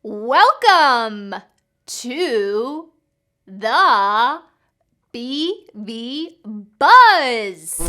Welcome to the BB Buzz.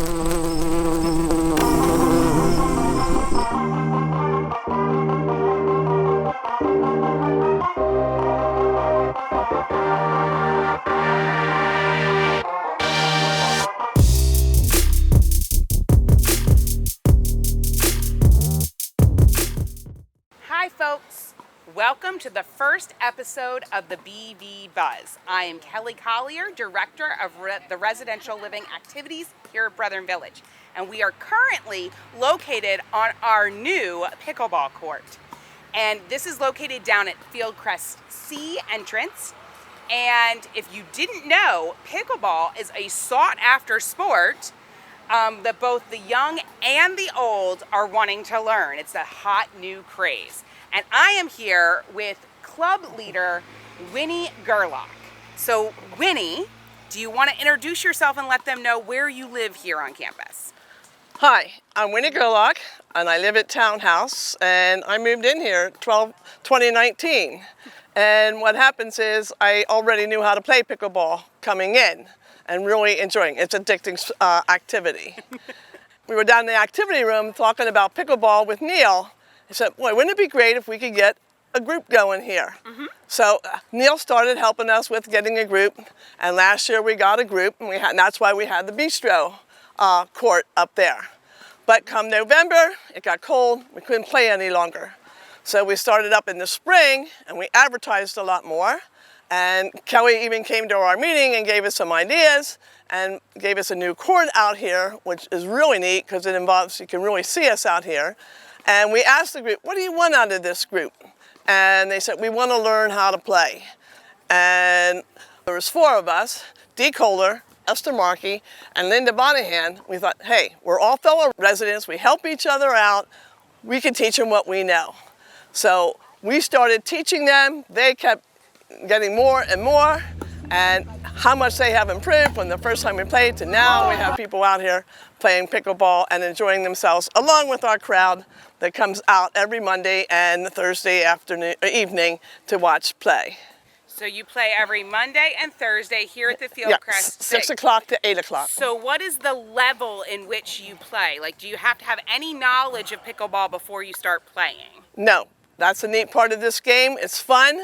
Hi folks, welcome to the first episode of the BB Buzz. I am Kelly Collier, Director of the Residential Living Activities here at Brethren Village, and we are currently located on our new pickleball court. And this is located down at Fieldcrest C entrance. And if you didn't know, pickleball is a sought-after sport that both the young and the old are wanting to learn. It's a hot new craze. And I am here with club leader Winnie Gerlach. So Winnie, do you want to introduce yourself and let them know where you live here on campus? Hi, I'm Winnie Gerlach, and I live at Townhouse, and I moved in here 2019. And what happens is I already knew how to play pickleball coming in and really enjoying it. It's an addicting activity. We were down in the activity room talking about pickleball with Neil. He said, boy, wouldn't it be great if we could get a group going here? Mm-hmm. So Neil started helping us with getting a group, and last year we got a group, and that's why we had the bistro court up there. But come November, it got cold, we couldn't play any longer. So we started up in the spring, and we advertised a lot more, and Kelly even came to our meeting and gave us some ideas, and gave us a new court out here, which is really neat because it involves, you can really see us out here. And we asked the group, what do you want out of this group? And they said, we want to learn how to play. And there was four of us, Dee Kohler, Esther Markey, and Linda Bonahan. We thought, hey, we're all fellow residents, we help each other out, we can teach them what we know. So we started teaching them, they kept getting more and more, and how much they have improved from the first time we played to now. We have people out here playing pickleball and enjoying themselves along with our crowd that comes out every Monday and Thursday afternoon or evening to watch play. So you play every Monday and Thursday here at the Fieldcrest. Yeah, 6 o'clock to 8 o'clock. So what is the level in which you play? Like, do you have to have any knowledge of pickleball before you start playing? No, that's the neat part of this game. It's fun,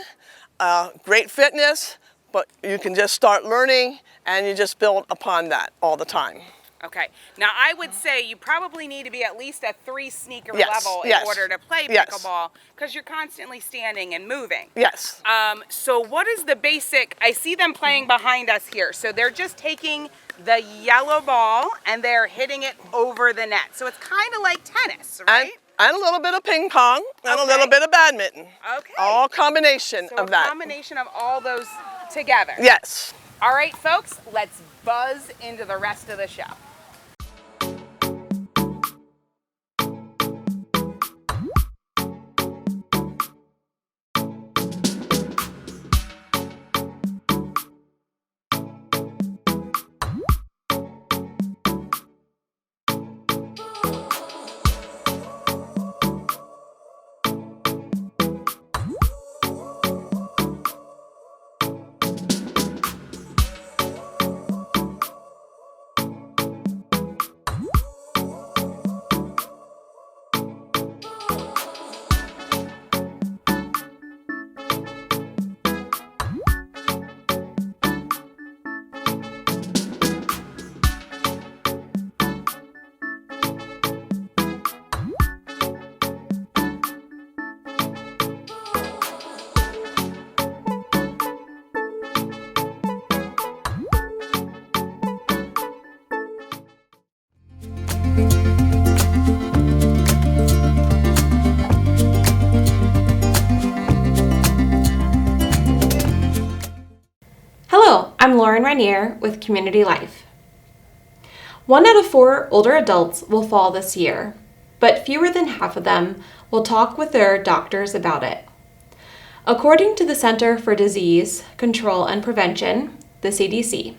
great fitness, but you can just start learning and you just build upon that all the time. Okay. Now, I would say you probably need to be at least a 3 sneaker level in order to play pickleball because you're constantly standing and moving. Yes. So what is the basic, I see them playing behind us here. So they're just taking the yellow ball and they're hitting it over the net. So it's kind of like tennis, right? And a little bit of ping pong and a little bit of badminton. Okay. All combination so of that. A combination of all those together. Yes. All right, folks, let's buzz into the rest of the show. Hello, I'm Lauren Rainier with Community Life. 1 out of 4 older adults will fall this year, but fewer than half of them will talk with their doctors about it. According to the Center for Disease Control and Prevention, the CDC,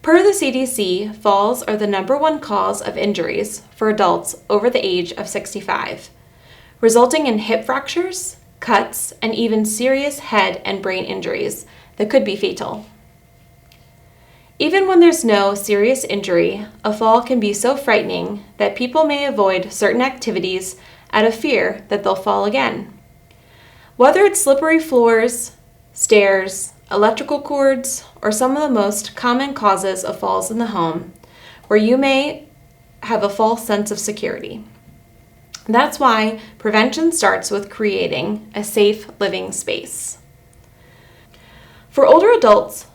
Per the CDC, falls are the #1 cause of injuries for adults over the age of 65, resulting in hip fractures, cuts, and even serious head and brain injuries that could be fatal. Even when there's no serious injury, a fall can be so frightening that people may avoid certain activities out of fear that they'll fall again. Whether it's slippery floors, stairs, electrical cords, or some of the most common causes of falls in the home, where you may have a false sense of security. That's why prevention starts with creating a safe living space. For older adults,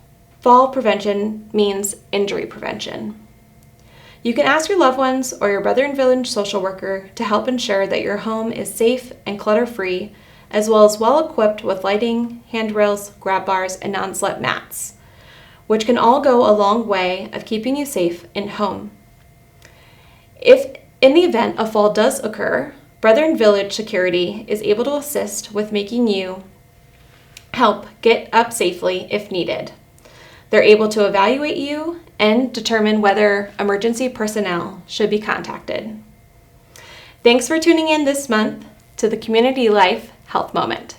fall prevention means injury prevention. You can ask your loved ones or your Brother and Village social worker to help ensure that your home is safe and clutter-free, as well as well-equipped with lighting, handrails, grab bars, and non-slip mats, which can all go a long way of keeping you safe in home. If in the event a fall does occur, Brother and Village Security is able to assist with making you help get up safely if needed. They're able to evaluate you and determine whether emergency personnel should be contacted. Thanks for tuning in this month to the Community Life Health Moment.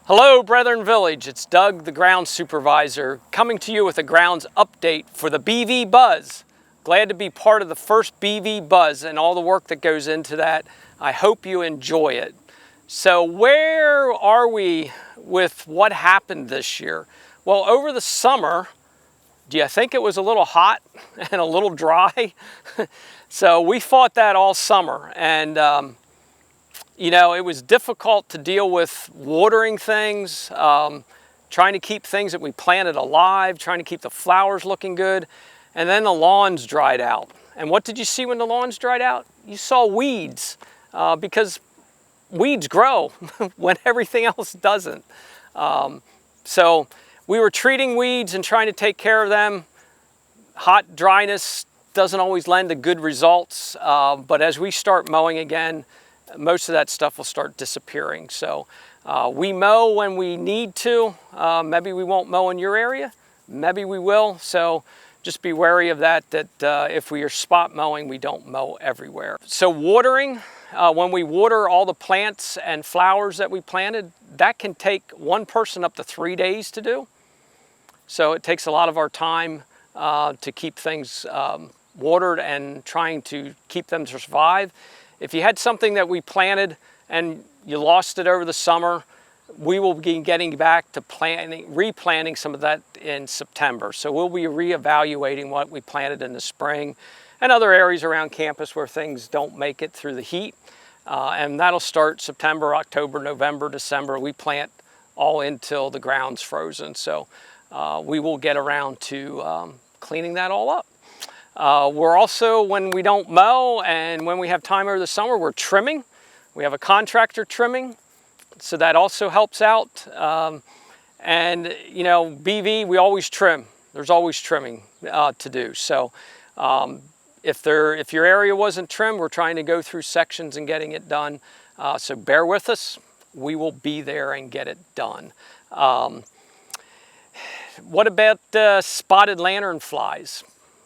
Hello, Brethren Village. It's Doug, the grounds supervisor, coming to you with a grounds update for the BV Buzz. Glad to be part of the first BV Buzz and all the work that goes into that. I hope you enjoy it. So where are we with what happened this year? Well, over the summer, do you think it was a little hot and a little dry? So we fought that all summer, and you know, it was difficult to deal with watering things, trying to keep things that we planted alive, trying to keep the flowers looking good, and then the lawns dried out. And what did you see when the lawns dried out? You saw weeds, because weeds grow when everything else doesn't. So we were treating weeds and trying to take care of them. Hot dryness doesn't always lend to good results, but as we start mowing again, most of that stuff will start disappearing. So we mow when we need to. Maybe we won't mow in your area, maybe we will. So just be wary of that, if we are spot mowing, we don't mow everywhere. So watering, when we water all the plants and flowers that we planted, that can take one person up to 3 days to do. So it takes a lot of our time to keep things watered and trying to keep them to survive. If you had something that we planted and you lost it over the summer, we will be getting back to replanting some of that in September. So we'll be reevaluating what we planted in the spring and other areas around campus where things don't make it through the heat. And that'll start September, October, November, December. We plant all until the ground's frozen. So we will get around to cleaning that all up. We're also, when we don't mow and when we have time over the summer, we're trimming. We have a contractor trimming, so that also helps out. And you know, BV, we always trim. There's always trimming to do. So if your area wasn't trimmed, we're trying to go through sections and getting it done. So bear with us. We will be there and get it done. What about spotted lanternflies?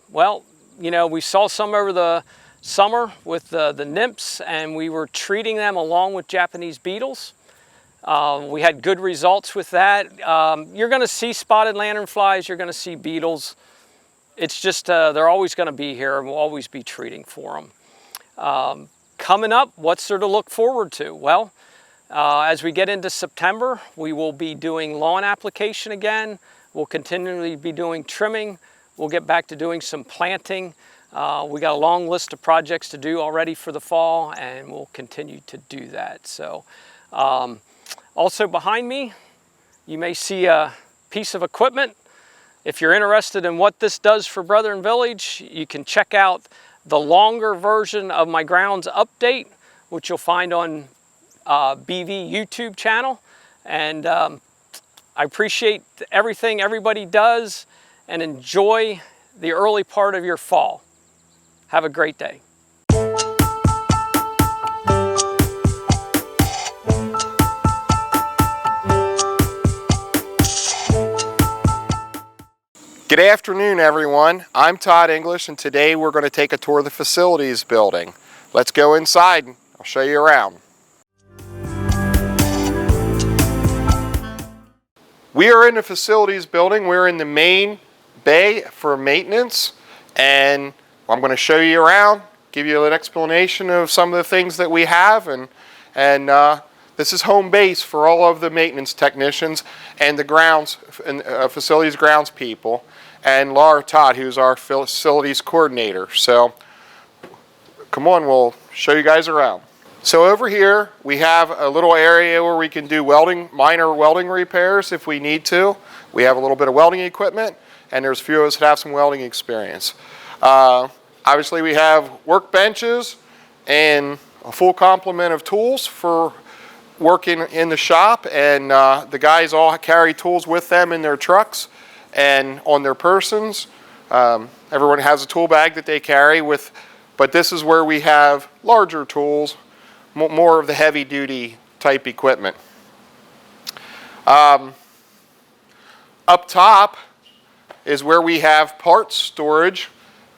Well, you know, we saw some over the summer with the nymphs, and we were treating them along with Japanese beetles. We had good results with that. You're going to see spotted lanternflies, you're going to see beetles. It's just, they're always going to be here, and we'll always be treating for them. Coming up, what's there to look forward to? Well, as we get into September, we will be doing lawn application again. We'll continually be doing trimming. We'll get back to doing some planting. We got a long list of projects to do already for the fall, and we'll continue to do that. So, also behind me, you may see a piece of equipment. If you're interested in what this does for Brethren Village, you can check out the longer version of my grounds update, which you'll find on BV YouTube channel. And I appreciate everything everybody does, and enjoy the early part of your fall. Have a great day. Good afternoon, everyone. I'm Todd English, and today we're going to take a tour of the facilities building. Let's go inside. I'll show you around. We are in the facilities building. We're in the main bay for maintenance, and I'm going to show you around, give you an explanation of some of the things that we have, and this is home base for all of the maintenance technicians and the grounds and facilities grounds people, and Laura Todd, who's our facilities coordinator. So come on, we'll show you guys around. So over here we have a little area where we can do minor welding repairs if we need to. We have a little bit of welding equipment, and there's a few of us that have some welding experience. Obviously we have workbenches and a full complement of tools for working in the shop, and the guys all carry tools with them in their trucks and on their persons. Everyone has a tool bag that they carry with, but this is where we have larger tools, more of the heavy duty type equipment. Up top is where we have parts storage,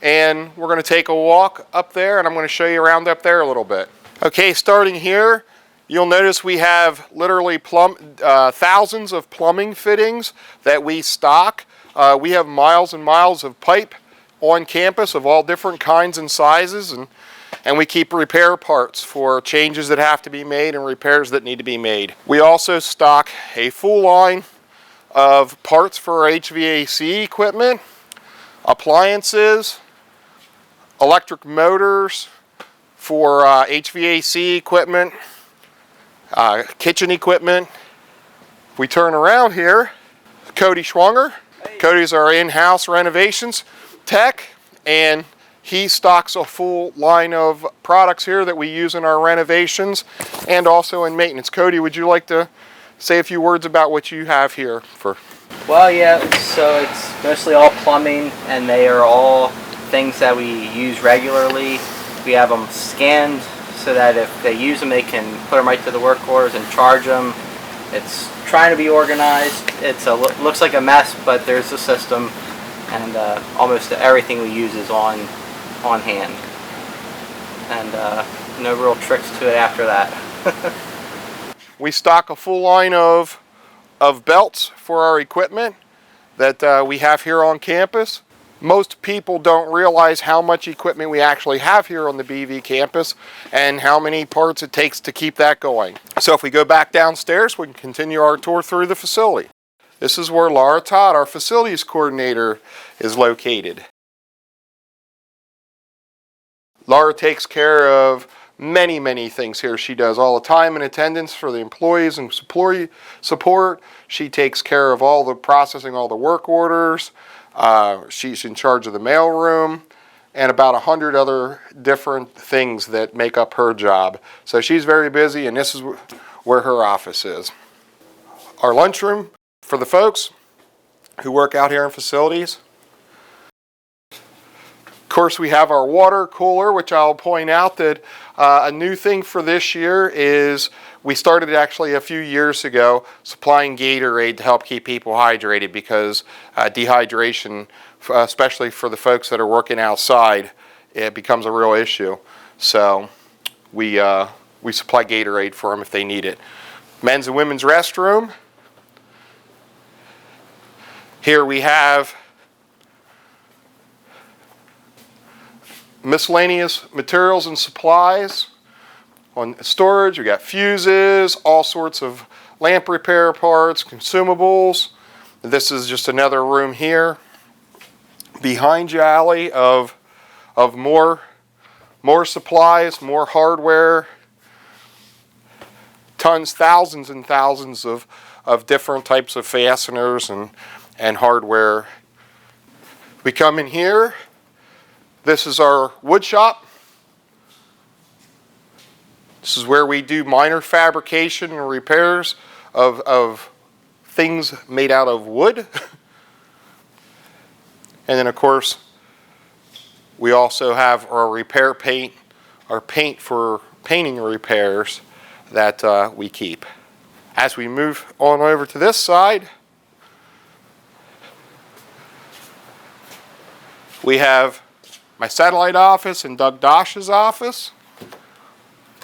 and we're going to take a walk up there, and I'm going to show you around up there a little bit. Okay, starting here, you'll notice we have literally thousands of plumbing fittings that we stock. We have miles and miles of pipe on campus of all different kinds and sizes, and we keep repair parts for changes that have to be made and repairs that need to be made. We also stock a full line of parts for our HVAC equipment, appliances, electric motors for HVAC equipment, kitchen equipment. If we turn around here, Cody Schwanger. Hey. Cody's our in-house renovations tech, and he stocks a full line of products here that we use in our renovations and also in maintenance. Cody, would you like to say a few words about what you have here for? Well, yeah, so it's mostly all plumbing, and they are all things that we use regularly. We have them scanned so that if they use them, they can put them right to the work orders and charge them. It's trying to be organized. It looks like a mess, but there's a system, and almost everything we use is on hand. And no real tricks to it after that. We stock a full line of belts for our equipment that we have here on campus. Most people don't realize how much equipment we actually have here on the BV campus and how many parts it takes to keep that going. So if we go back downstairs, we can continue our tour through the facility. This is where Laura Todd, our facilities coordinator, is located. Laura takes care of many things here. She does all the time and attendance for the employees and support. She takes care of all the processing, all the work orders. She's in charge of the mail room and about 100 other different things that make up her job. So she's very busy, and this is where her office is. Our lunchroom for the folks who work out here in facilities. Of course, we have our water cooler, which I'll point out that a new thing for this year is we started actually a few years ago supplying Gatorade to help keep people hydrated, because dehydration, especially for the folks that are working outside, it becomes a real issue. So we supply Gatorade for them if they need it. Men's and women's restroom. Here we have miscellaneous materials and supplies. On storage, we got fuses, all sorts of lamp repair parts, consumables. This is just another room here. Behind you, alley of more supplies, more hardware, thousands and thousands of different types of fasteners and hardware. We come in here. This is our wood shop. This is where we do minor fabrication and repairs of things made out of wood. And then, of course, we also have our repair paint, our paint for painting repairs that we keep. As we move on over to this side, We have my satellite office and Doug Dosh's office.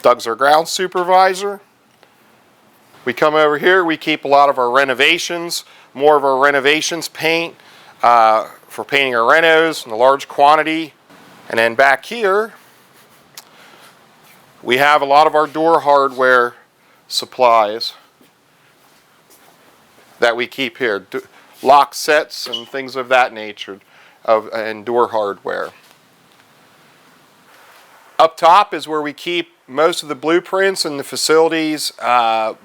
Doug's our ground supervisor. We come over here, we keep a lot of our renovations, more of our renovations paint for painting our renos in a large quantity. And then back here, we have a lot of our door hardware supplies that we keep here. Lock sets and things of that nature, and door hardware. Up top is where we keep most of the blueprints and the facilities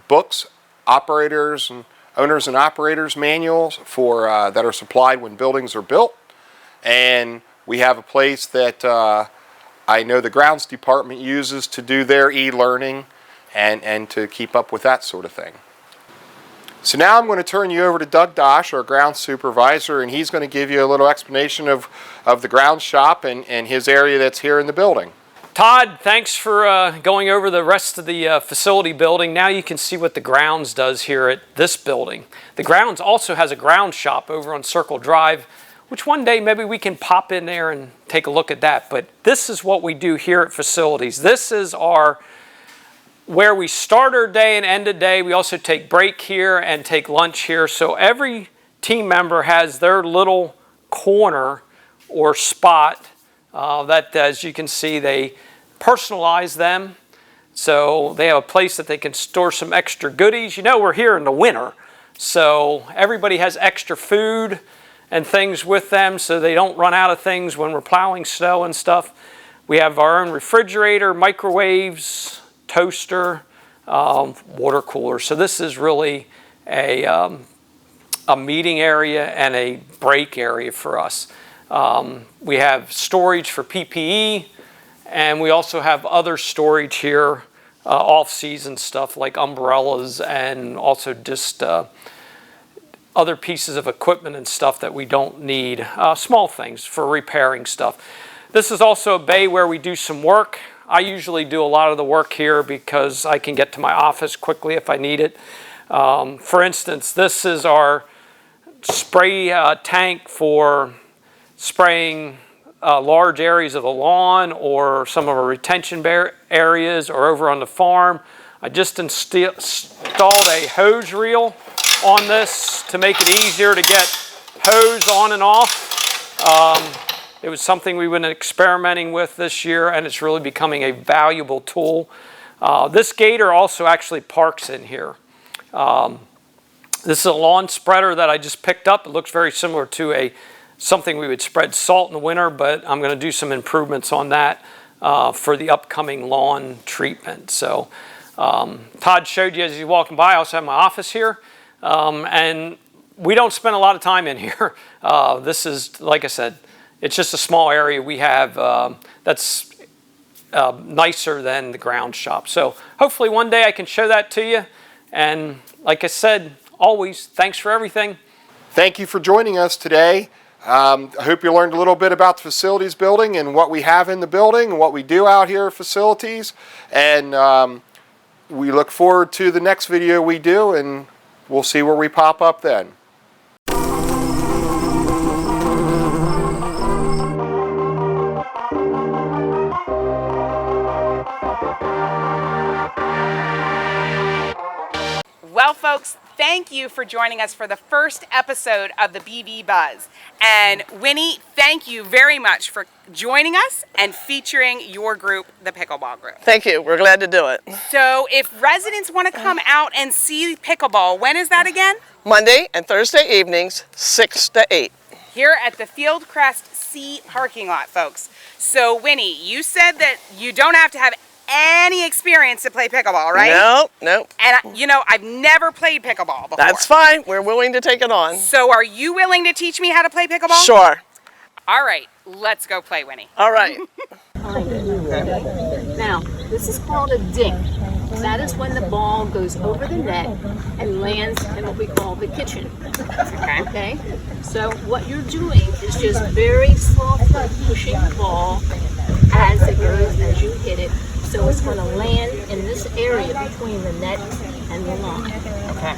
books, operators and owners and operators manuals for that are supplied when buildings are built. And we have a place that I know the grounds department uses to do their e-learning and to keep up with that sort of thing. So now I'm going to turn you over to Doug Dosh, our ground supervisor, and he's going to give you a little explanation of the ground shop and his area that's here in the building. Todd, thanks for going over the rest of the facility building. Now you can see what the grounds does here at this building. The grounds also has a ground shop over on Circle Drive, which one day maybe we can pop in there and take a look at that. But this is what we do here at facilities. This is where we start our day and end a day. We also take break here and take lunch here. So every team member has their little corner or spot that, as you can see, they personalize them. So they have a place that they can store some extra goodies. You know, we're here in the winter, so everybody has extra food and things with them so they don't run out of things when we're plowing snow and stuff. We have our own refrigerator, microwaves, toaster, water cooler. So this is really a meeting area and a break area for us. We have storage for PPE, and we also have other storage here, off-season stuff like umbrellas and also just other pieces of equipment and stuff that we don't need, small things for repairing stuff. This is also a bay where we do some work. I usually do a lot of the work here because I can get to my office quickly if I need it. For instance, this is our spray tank for spraying large areas of the lawn or some of our retention areas or over on the farm. I just installed a hose reel on this to make it easier to get hose on and off. It was something we've been experimenting with this year, and it's really becoming a valuable tool. This gator also actually parks in here. This is a lawn spreader that I just picked up. It looks very similar to something we would spread salt in the winter, but I'm going to do some improvements on that for the upcoming lawn treatment. So Todd showed you as he's walking by. I also have my office here, and we don't spend a lot of time in here. This is, like I said, it's just a small area we have that's nicer than the ground shop. So hopefully one day I can show that to you. And like I said, always, thanks for everything. Thank you for joining us today. I hope you learned a little bit about the facilities building and what we have in the building and what we do out here at facilities. And we look forward to the next video we do, and we'll see where we pop up then. Well, folks, thank you for joining us for the first episode of the BV Buzz. And Winnie, thank you very much for joining us and featuring your group, the Pickleball Group. Thank you. We're glad to do it. So if residents want to come out and see pickleball, when is that again? Monday and Thursday evenings, 6 to 8. Here at the Fieldcrest C parking lot, folks. So Winnie, you said that you don't have to have any experience to play pickleball, right? No. And you know, I've never played pickleball before. That's fine. We're willing to take it on. So are you willing to teach me how to play pickleball? Sure. All right, let's go play, Winnie. All right. Now, this is called a dink. That is when the ball goes over the net and lands in what we call the kitchen. Okay? So what you're doing is just very softly pushing the ball as it goes, as you hit it. So it's going to land in this area between the net and the line. Okay.